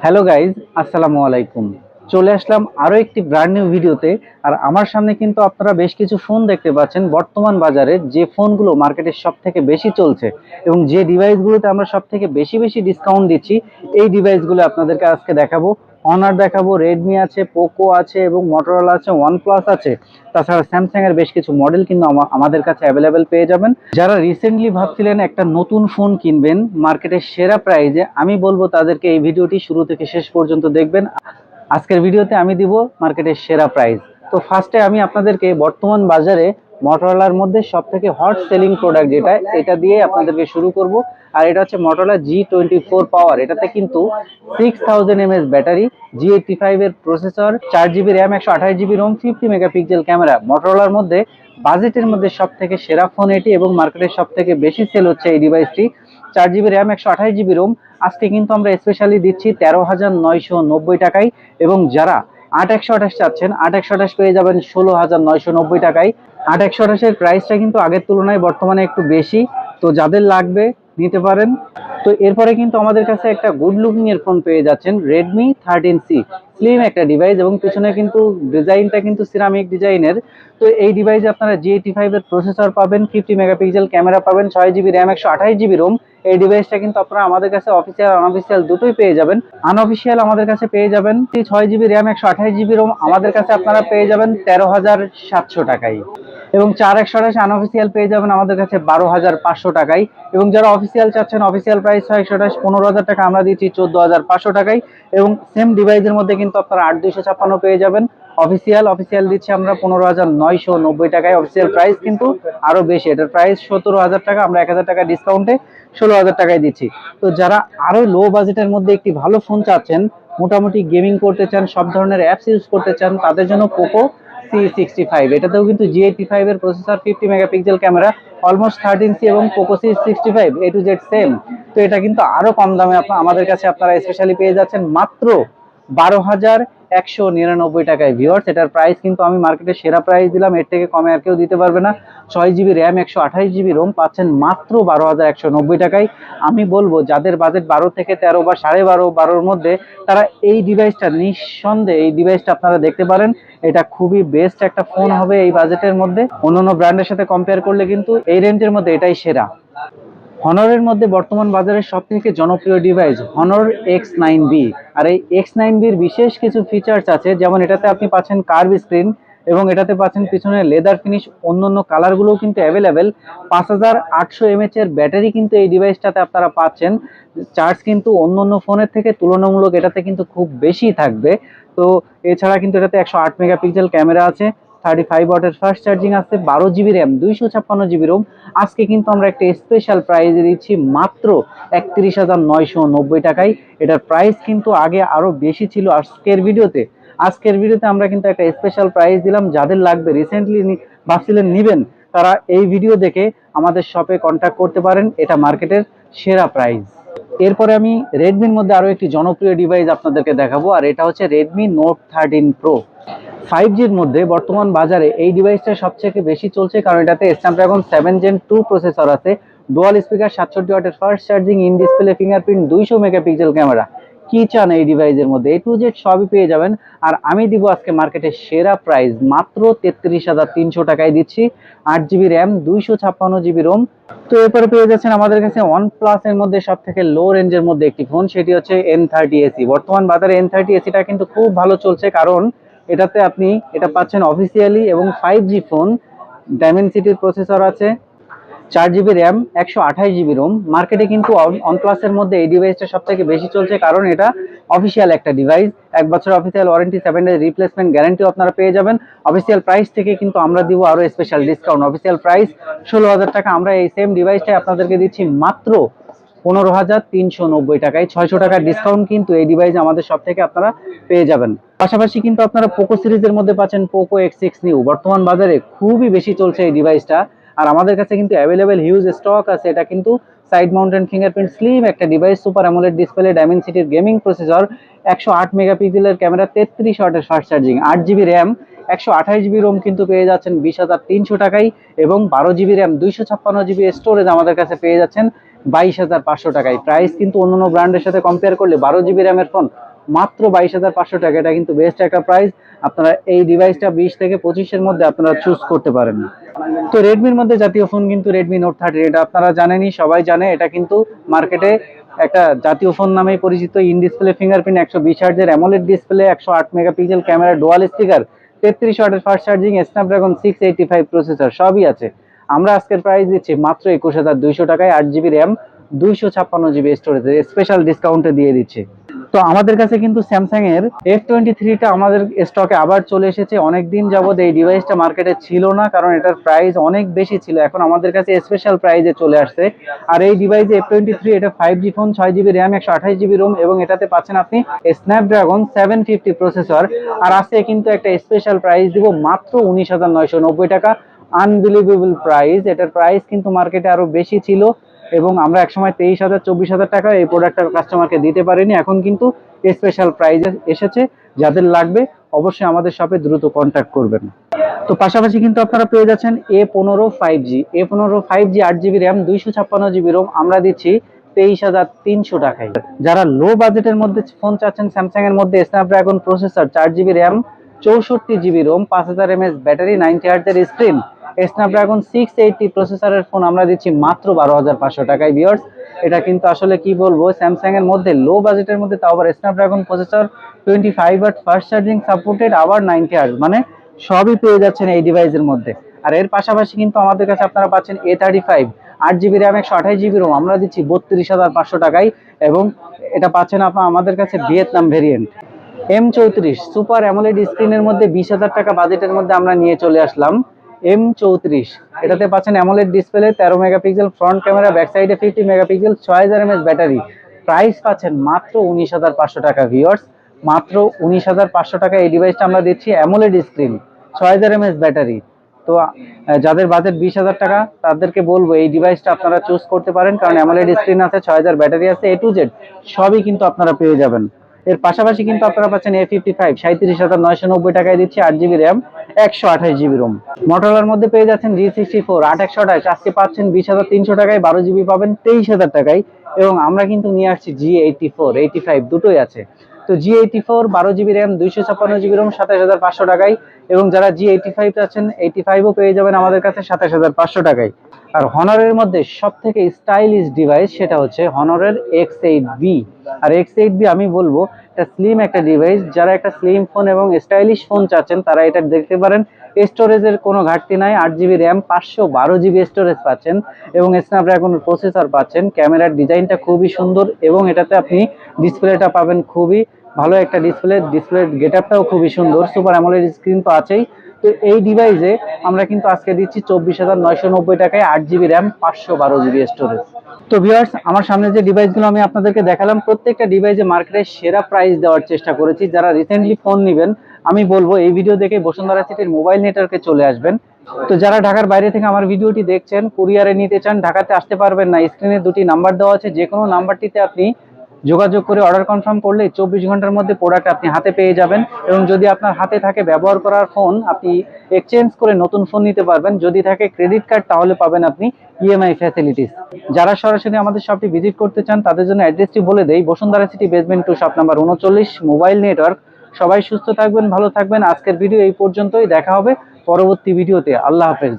Hello guys, আসসালামু আলাইকুম। চলে আসলাম আরো একটি ব্র্যান্ড নিউ ভিডিওতে। আর আমার সামনে কিন্তু আপনারা বেশ কিছু ফোন দেখতে পাচ্ছেন। বর্তমান বাজারে যে ফোনগুলো মার্কেটের সব থেকে বেশি চলছে এবং যে ডিভাইসগুলোতে আমরা সব থেকে বেশি বেশি ডিসকাউন্ট দিচ্ছি, এই ডিভাইসগুলো আপনাদেরকে আজকে দেখাবো। অনার দেখাবো, রেডমি আছে, পোকো আছে এবং মোটরোলা আছে, ওয়ানপ্লাস আছে। তাছাড়া স্যামসাং এর বেশ কিছু মডেল কিন্তু আমাদের কাছে অ্যাভেলেবেল পেয়ে যাবেন। যারা রিসেন্টলি ভাবছিলেন একটা নতুন ফোন কিনবেন মার্কেটের সেরা প্রাইজে, আমি বলবো তাদেরকে এই ভিডিওটি শুরু থেকে শেষ পর্যন্ত দেখবেন। আজকের ভিডিওতে আমি দিব মার্কেটের সেরা প্রাইস। তো ফার্স্টে আমি আপনাদেরকে বর্তমান বাজারে মোটরোলার মধ্যে সব থেকে হট সেলিং প্রোডাক্ট যেটা, এটা দিয়ে আপনাদেরকে শুরু করব। আর এটা হচ্ছে মোটরোলা G24 পাওয়ার। এটাতে কিন্তু 6000 mAh ব্যাটারি, G85 এর processor, 4GB RAM, 128GB ROM, 50 megapixel camera. মোটরোলার মধ্যে বাজেটের মধ্যে সব থেকে সেরা ফোন এটি এবং মার্কেটের সব থেকে বেশি সেল হচ্ছে এই ডিভাইসটি। 4GB RAM, 128GB Rome. আজকে কিন্তু আমরা স্পেশালি দিচ্ছি 13,990 টাকায়। এবং যারা 8/128 চাচ্ছেন, 8/128 পেয়ে যাবেন 16,990 টাকায়। 8/128 এর প্রাইসটা কিন্তু আগের তুলনায় বর্তমানে একটু বেশি। তো যাদের লাগবে নিতে পারেন। তো এরপরে কিন্তু আমাদের কাছে একটা গুড লুকিং এর ফোন পেয়ে যাচ্ছেন, Redmi 13C। স্লিম একটা ডিভাইস এবং পিছনে কিন্তু ডিজাইনটা কিন্তু সিরামিক ডিজাইনের। তো এই ডিভাইসে আপনারা G85 এর প্রসেসর পাবেন, 50 মেগাপিক্সেল ক্যামেরা পাবেন, 6GB র্যাম, 128GB রোম। এই ডিভাইসটা কিন্তু আপনারা আমাদের কাছে অফিসিয়াল আনঅফিসিয়াল দুটোই পেয়ে যাবেন। আনঅফিসিয়াল আমাদের কাছে পেয়ে যাবেন 6GB র্যাম, 128GB রোম। আমাদের কাছে আপনারা পেয়ে যাবেন 13,700 টাকায়। এবং 4/128 আনঅফিসিয়াল পেয়ে যাবেন আমাদের কাছে 12,500 টাকায়। এবং যারা অফিসিয়াল চাচ্ছেন, অফিসিয়াল প্রাইস 6/128 15,000 টাকা, আমরা দিচ্ছি 14,500 টাকায়। এবং সেম ডিভাইসের মধ্যে কিন্তু আপনারা 8,256 পেয়ে যাবেন। অফিসিয়াল দিচ্ছি আমরা 15,990 টাকায়। অফিসিয়াল প্রাইস কিন্তু আরো বেশি, এটার প্রাইস 17,000 টাকা, আমরা 1,000 টাকা ডিসকাউন্টে 16,000 টাকায় দিচ্ছি। তো যারা আরো লো বাজেটের মধ্যে একটি ভালো ফোন চাচ্ছেন, মোটামুটি গেমিং করতে চান, সব ধরনের অ্যাপস ইউজ করতে চান, তাদের জন্য পোকো C65। এটাতেও কিন্তু G85 এর processor, 50 megapixel camera, almost 13C এবং Poco C65 A to Z same. তো এটা কিন্তু আরো কম দামে আমাদের কাছে আপনারা স্পেশালি পেয়ে যাচ্ছেন মাত্র 12,199 টাকায়। ভিউয়ার্স, এটার প্রাইস কিন্তু আমি মার্কেটের সেরা প্রাইস দিলাম, এর থেকে কমে আর কেউ দিতে পারবে না। 6GB র্যাম, 128GB রোম পাচ্ছেন মাত্র 12,190 টাকায়। আমি বলবো যাদের বাজেট 12 থেকে 13 বা 12.5-12-র মধ্যে, তারা এই ডিভাইসটা নিঃসন্দেহে এই ডিভাইসটা আপনারা দেখতে পারেন। এটা খুবই বেস্ট একটা ফোন হবে এই বাজেটের মধ্যে। অন্যান্য ব্র্যান্ডের সাথে কম্পেয়ার করলে কিন্তু এই রেঞ্জের মধ্যে এটাই সেরা। হনরের মধ্যে বর্তমান বাজারের সব থেকে জনপ্রিয় ডিভাইস হনর X9B। আর এই X9B-র বিশেষ কিছু ফিচার্স আছে, যেমন এটাতে আপনি পাচ্ছেন কার্ভ স্ক্রিন এবং এটাতে পাচ্ছেন পিছনে লেদার ফিনিশ। অন্যান্য কালারগুলোও কিন্তু অ্যাভেলেবেল। 5,800 mAh এর ব্যাটারি কিন্তু এই ডিভাইসটাতে আপনারা পাচ্ছেন। চার্জ কিন্তু অন্যান্য ফোনের থেকে তুলনামূলক এটাতে কিন্তু খুব বেশি থাকবে। তো এছাড়া কিন্তু এটাতে 108 মেগাপিক্সেল ক্যামেরা আছে, 35 ওয়াটের ফাস্ট চার্জিং আছে, 12GB র্যাম, 256GB রোম। আজকে কিন্তু আমরা একটা স্পেশাল প্রাইজে দিচ্ছি মাত্র 31,990 টাকায়। এটার প্রাইস কিন্তু আগে আরো বেশি ছিল। আজকের ভিডিওতে আমরা কিন্তু একটা স্পেশাল প্রাইস দিলাম। যাদের লাগবে, রিসেন্টলি ভাবছিলেন নিবেন, তারা এই ভিডিও দেখে আমাদের শপে কন্ট্যাক্ট করতে পারেন। এটা মার্কেটের সেরা প্রাইস। এরপরে আমি রেডমির মধ্যে আরো একটি জনপ্রিয় ডিভাইস আপনাদেরকে দেখাবো, আর এটা হচ্ছে Redmi Note 13 Pro। 5G'র মধ্যে বর্তমান বাজারে এই ডিভাইসটা সবচেয়ে বেশি চলছে, কারণ এটাতে স্ন্যাপড্রাগন 7 Gen 2 প্রসেসর আছে, ডুয়াল স্পিকার, 67 ওয়াটের fast charging, in display fingerprint, 200 megapixel camera. কি চান এই ডিভাইসের মধ্যে, A to Z সবই পেয়ে যাবেন। আর আমি দিব আজকে মার্কেটের সেরা প্রাইস মাত্র 33,300 টাকায় দিচ্ছি। 8GB RAM, 256GB Rome. তো এরপরে পেয়ে যাচ্ছেন আমাদের কাছে OnePlus এর মধ্যে সব থেকে লো রেঞ্জের মধ্যে একটি ফোন, সেটি হচ্ছে N30AC। বর্তমান বাজারে N30AC-টা কিন্তু খুব ভালো চলছে, কারণ এটাতে আপনি এটা পাচ্ছেন অফিসিয়ালি এবং 5G ফোন। ডায়মেনসিটির প্রসেসর আছে, 4GB র্যাম, 128GB রোম। মার্কেটে কিন্তু OnePlus এর মধ্যে এই ডিভাইসটা সব থেকে বেশি চলছে, কারণ এটা অফিসিয়াল একটা ডিভাইস। 1 বছর অফিসিয়াল ওয়ারেন্টি, 7 ডেজ রিপ্লেসমেন্ট গ্যারান্টিও আপনারা পেয়ে যাবেন। অফিসিয়াল প্রাইস থেকে কিন্তু আমরা দিব আরো স্পেশাল ডিসকাউন্ট। অফিসিয়াল প্রাইস 16,000 টাকা, আমরা এই সেম ডিভাইসটাই আপনাদেরকে দিচ্ছি মাত্র 15,390 টাকায়। 600 টাকার ডিসকাউন্ট কিন্তু এই ডিভাইস আমাদের সব থেকে আপনারা পেয়ে যাবেন। পাশাপাশি কিন্তু আপনারা পোকো সিরিজের মধ্যে পাচ্ছেন পোকো X6 নিউ। বর্তমান বাজারে খুবই বেশি চলছে এই ডিভাইসটা, আর আমাদের কাছে কিন্তু অ্যাভেলেবেল হিউজ স্টক আছে। এটা কিন্তু সাইড মাউন্টেন ফিঙ্গারপ্রিন্ট স্লিম একটা ডিভাইস, সুপার অ্যামোলেড ডিসপ্লে, ডায়মেনসিটির গেমিং প্রসেসর, 108 মেগাপিক্সেলের ক্যামেরা, 33 ওয়াটের fast charging, 8GB RAM, 128GB Rome কিন্তু পেয়ে যাচ্ছেন 20,300 টাকায়। এবং 12GB র্যাম, 256GB স্টোরেজ আমাদের কাছে পেয়ে যাচ্ছেন 22,500 টাকায়। প্রাইস কিন্তু অন্যান্য ব্র্যান্ডের সাথে কম্পেয়ার করলে 12 GB র্যামের ফোন মাত্র 22,500 টাকা, এটা কিন্তু বেস্ট একটা প্রাইস। আপনারা এই ডিভাইসটা 20 থেকে 25-এর মধ্যে আপনারা চুজ করতে পারেন। তো রেডমির মধ্যে জাতীয় ফোন কিন্তু রেডমি নোট 30, এটা আপনারা জানেনই, সবাই জানে। এটা কিন্তু মার্কেটে একটা জাতীয় ফোন নামেই পরিচিত। ইন ডিসপ্লে ফিঙ্গারপ্রিন্ট, 120 হার্টজের AMOLED display, 108 megapixel camera, dual speaker, 33 ওয়াটের ফাস্ট চার্জিং, স্ন্যাপড্রাগন 685 প্রসেসর সবই আছে। আমরা আজকের প্রাইস দিচ্ছি মাত্র 21,200 টাকায়, 8 GB RAM, 256 GB storage, special ডিসকাউন্টে দিয়ে দিচ্ছি। তো আমাদের কাছে কিন্তু স্যামসাং এর F23টা আমাদের স্টকে আবার চলে এসেছে। অনেকদিন যাবত এই ডিভাইসটা মার্কেটে ছিল না, কারণ এটার প্রাইস অনেক বেশি ছিল। এখন আমাদের কাছে স্পেশাল প্রাইসে চলে আসছে। আর এই ডিভাইসে F23, এটা 5G phone, 6 GB RAM, 128 GB ROM, এবং এটাতে পাচ্ছেন আপনি স্ন্যাপড্রাগন 750 প্রসেসর। আর আছে কিন্তু একটা স্পেশাল প্রাইস দিব মাত্র 19,990 টাকা। Unbelievable price. এটার প্রাইস কিন্তু মার্কেটে আরো বেশি ছিল, এবং আমরা একসময় 23,000 24,000 টাকা এই প্রোডাক্টটা কাস্টমারকে দিতে পারিনি। এখন কিন্তু স্পেশাল প্রাইস এসেছে। যাদের লাগবে অবশ্যই আমাদের শপে দ্রুত কন্ট্যাক্ট করবেন। তো পাশাপাশি কিন্তু আপনারা পেয়ে যাচ্ছেন A15 5G। A15 5G 8 GB RAM, 256 GB Rome, আমরা দিচ্ছি 23,300 টাকায়। যারা লো বাজেটের মধ্যে ফোন চাচ্ছেন, স্যামসাং এর মধ্যে Snapdragon processor, 4 GB RAM, 64 GB ROM, 5000 mAh battery, 90 হার্টজের স্ক্রিন, স্ন্যাপড্রাগন 680 প্রসেসরের ফোন আমরা দিচ্ছি মাত্র 12,500 টাকায়। ভিউয়ার্স, এটা কিন্তু আসলে কি বলবো, স্যামসাং এর মধ্যে লো বাজেটের মধ্যে, তাও আবার Snapdragon processor, 25 watt fast charging supported, আবার 90 হার্টজ, মানে সবই পেয়ে যাচ্ছেন এই ডিভাইসের মধ্যে। আর এর পাশাপাশি কিন্তু আমাদের কাছে আপনারা পাচ্ছেন A35 8 GB RAM, 128 GB Rome, আমরা দিচ্ছি 32,500 টাকায়। এবং এটা পাচ্ছেন আপনারা আমাদের কাছে Vietnam variant. M34 super AMOLED স্ক্রিনের মধ্যে 20,000 টাকা বাজেটের মধ্যে আমরা নিয়ে চলে আসলাম M34। এটাতে পাচ্ছেন AMOLED display, 13 megapixel front camera, back সাইডে 50 মেগাপিক্সেল, 6000 mAh ব্যাটারি। প্রাইস পাচ্ছেন মাত্র 19,500 টাকা। ভিউয়ার্স, মাত্র 19,500 টাকা এই ডিভাইসটা আমরা দিচ্ছি। AMOLED screen, 6000 mAh battery. তো যাদের বাজেট 20,000 টাকা, তাদেরকে বলবো এই ডিভাইসটা আপনারা চুজ করতে পারেন, কারণ অ্যামোলেড স্ক্রিন আছে, 6000 ব্যাটারি আছে, A to Z সবই কিন্তু আপনারা পেয়ে যাবেন। এর পাশাপাশি কিন্তু আপনারা পাচ্ছেন A55 37,990 টাকায় দিচ্ছি, 8 GB র্যাম, 128 GB রোম। মোটরোলার মধ্যে পেয়ে যাচ্ছেন G64 8128, আজকে পাচ্ছেন 20,300 টাকায়, 12 GB পাবেন 23,000 টাকায়। এবং আমরা কিন্তু নিয়ে আসছি G84 85, দুটোই আছে। তো G84 12 GB RAM, 256 GB Rome, 27,500 টাকায়। এবং যারা G85 আছেন, 85ও পেয়ে যাবেন আমাদের কাছে 27,500 টাকায়। আর হনরের মধ্যে সব থেকে স্টাইলিশ ডিভাইস সেটা হচ্ছে হনরের X8B। আর X8B আমি বলবো এটা স্লিম একটা ডিভাইস। যারা একটা স্লিম ফোন এবং স্টাইলিশ ফোন চাচ্ছেন, তারা এটা দেখতে পারেন। স্টোরেজের কোনো ঘাটতি নাই, 8 GB র্যাম, 512 GB স্টোরেজ পাচ্ছেন, এবং স্ন্যাপড্রাগন প্রসেসর পাচ্ছেন। ক্যামেরার ডিজাইনটা খুবই সুন্দর, এবং এটাতে আপনি ডিসপ্লেটা পাবেন খুবই ভালো একটা ডিসপ্লের গেটআপটাও খুবই সুন্দর। সুপার অ্যামোলেড স্ক্রিন তো আছেই। তো এই ডিভাইসে আমরা কিন্তু আজকে দিচ্ছি 24,990 টাকায়, 8 GB র্যাম, 512 GB স্টোরেজ। তো ভিউয়ার্স, আমার সামনে যে ডিভাইসগুলো আমি আপনাদেরকে দেখালাম, প্রত্যেকটা ডিভাইসে মার্কেটের সেরা প্রাইস দেওয়ার চেষ্টা করেছি। যারা রিসেন্টলি ফোন নেবেন, আমি বলবো এই ভিডিও দেখে বসুন্ধরা সিটির মোবাইল নেটওয়ার্কে চলে আসবেন। তো যারা ঢাকার বাইরে থেকে আমার ভিডিওটি দেখছেন, কুরিয়ারে নিতে চান, ঢাকাতে আসতে পারবেন না, স্ক্রিনে দুটি নাম্বার দেওয়া আছে, যে কোনো নাম্বারটিতে আপনি যোগাযোগ করে অর্ডার কনফার্ম করলে 24 ঘন্টার মধ্যে প্রোডাক্ট আপনি হাতে পেয়ে যাবেন। এবং যদি আপনার হাতে থাকে ব্যবহার করার ফোন, আপনি এক্সচেঞ্জ করে নতুন ফোন নিতে পারবেন। যদি থাকে ক্রেডিট কার্ড, তাহলে পাবেন আপনি EMI ফ্যাসিলিটিস। যারা সরাসরি আমাদের শপটি ভিজিট করতে চান, তাদের জন্য অ্যাড্রেসটি বলে দেই, Bashundhara city basement 2, shop number 39, mobile network. সবাই সুস্থ থাকবেন, ভালো থাকবেন। আজকের ভিডিও এই পর্যন্তই, দেখা হবে পরবর্তী ভিডিওতে। আল্লাহ হাফেজ।